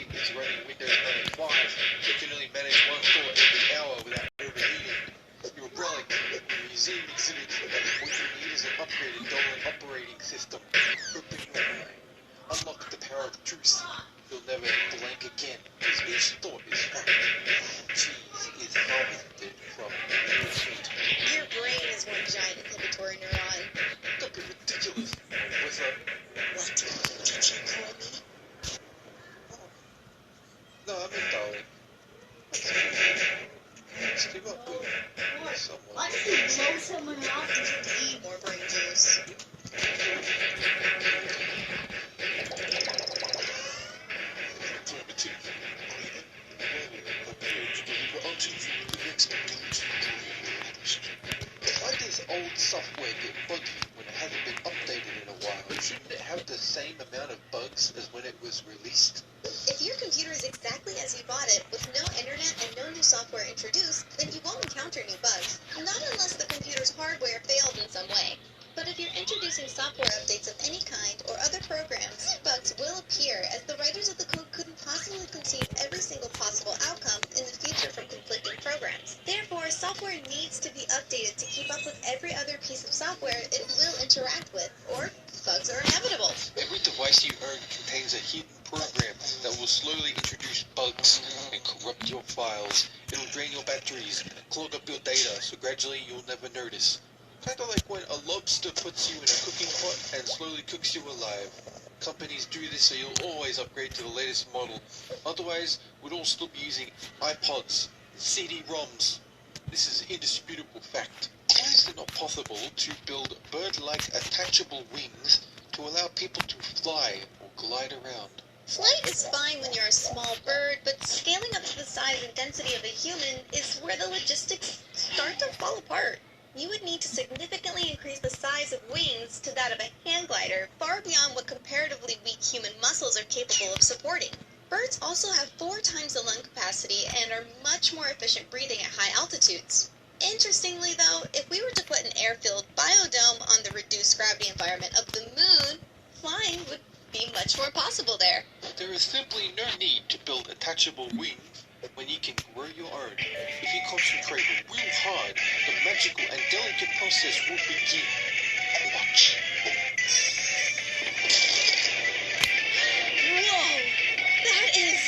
8 is running Windows 95, so can only manage one thought every hour without overheating. You're a relic. Your museum exhibits that what you need is an upgraded dominant operating system. Open your mind. Unlock the power of truth. You'll never blank again, because each thought is fact. Cheese is harvested from your feet. Your brain is one giant inhibitory neuron. Don't be ridiculous. What's up? What did you call me? No, I'm a darling. Let's give up with someone. Why did you blow someone off? Did you eat more brain juice? Why does old software get buggy when it hasn't been updated in a while? Shouldn't it have the same amount of bugs as when it was released? If your computer is exactly as you bought it, with no internet and no new software introduced, then you won't encounter new bugs. Not unless the computer's hardware failed in some way. But if you're introducing software updates of any kind or other programs, bugs will appear, as the writers of the code couldn't possibly conceive every single possible outcome in the future from conflicting programs. Therefore, software needs to be updated to keep up with every other piece of software it will interact with, or bugs are inevitable. Every device you own contains a hidden program that will slowly introduce bugs and corrupt your files. It'll drain your batteries, clog up your data, so gradually you'll never notice. Kinda like when a lobster puts you in a cooking pot and slowly cooks you alive. Companies do this so you'll always upgrade to the latest model. Otherwise, we'd all still be using iPods, CD-ROMs. This is an indisputable fact. Why is it not possible to build bird-like attachable wings to allow people to fly or glide around? Flight is fine when you're a small bird, but scaling up to the size and density of a human is where the logistics start to fall apart. You would need to significantly increase the size of wings to that of a hang glider, far beyond what comparatively weak human muscles are capable of supporting. Birds also have 4 times the lung capacity and are much more efficient breathing at high altitudes. Interestingly though, if we were to put an air-filled biodome on the reduced gravity environment of the moon, flying would be much more possible there. There is simply no need to build attachable wings when you can grow your own. If you concentrate real hard, the magical and delicate process will begin. Watch. Whoa! That is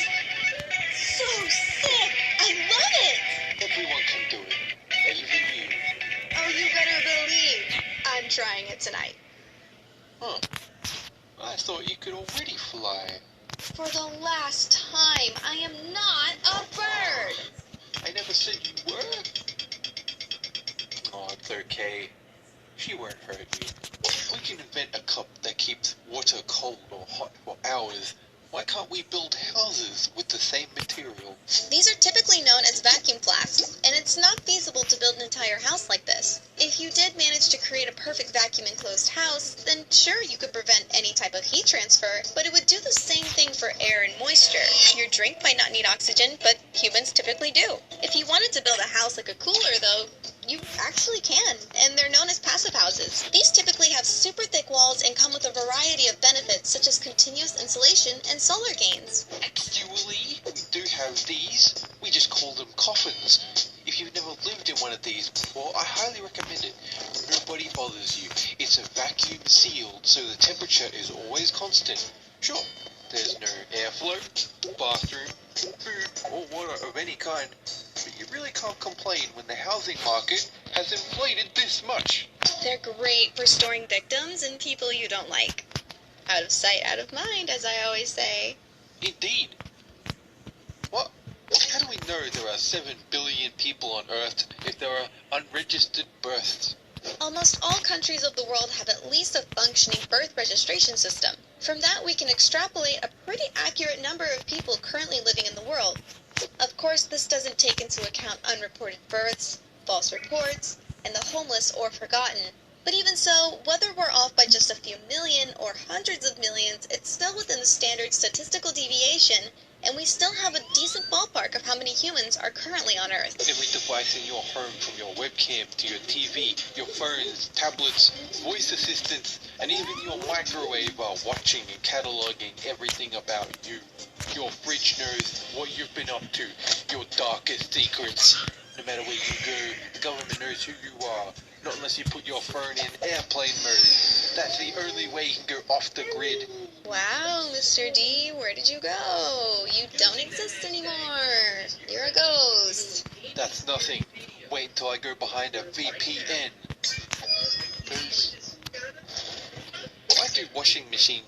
so sick! I love it! Everyone can do it, even you. Oh, you better believe I'm trying it tonight. Huh. I thought you could already fly. For the last time, I am not a bird! I never said you were. Oh, it's okay. She won't hurt you. We can invent a cup that keeps water cold or hot for hours. Why can't we build houses with the same material? These are typically known as vacuum flasks, and it's not feasible to build an entire house like this. If you did manage to create a perfect vacuum-enclosed house, then sure, you could prevent any type of heat transfer, but it would do the same thing for air and moisture. Your drink might not need oxygen, but humans typically do. If you wanted to build a house like a cooler, though, you actually can, and they're known as passive houses. These typically have super thick walls and come with a variety of benefits, such as continuous insulation and solar gains. Actually, we do have these. We just call them coffins. If you've never lived in one of these before, I highly recommend it. Nobody bothers you. It's a vacuum sealed, so the temperature is always constant. Sure, there's no airflow, bathroom, food, or water of any kind, but you really can't complain when the housing market has inflated this much. They're great for storing victims and people you don't like. Out of sight, out of mind, as I always say. Indeed. What? How do we know there are 7 billion people on Earth if there are unregistered births? Almost all countries of the world have at least a functioning birth registration system. From that, we can extrapolate a pretty accurate number of people currently living in the world. Of course, this doesn't take into account unreported births, false reports, and the homeless or forgotten. But even so, whether we're off by just a few million or hundreds of millions, it's still within the standard statistical deviation And we still have a decent ballpark of how many humans are currently on Earth. Every device in your home, from your webcam to your TV, your phones, tablets, voice assistants, and even your microwave are watching and cataloging everything about you. Your fridge knows what you've been up to, your darkest secrets. No matter where you go, the government knows who you are. Not unless you put your phone in airplane mode. That's the only way you can go off the grid. Wow, Mr. D, where did you go? You don't exist anymore. You're a ghost. That's nothing. Wait until I go behind a VPN. Why do washing machine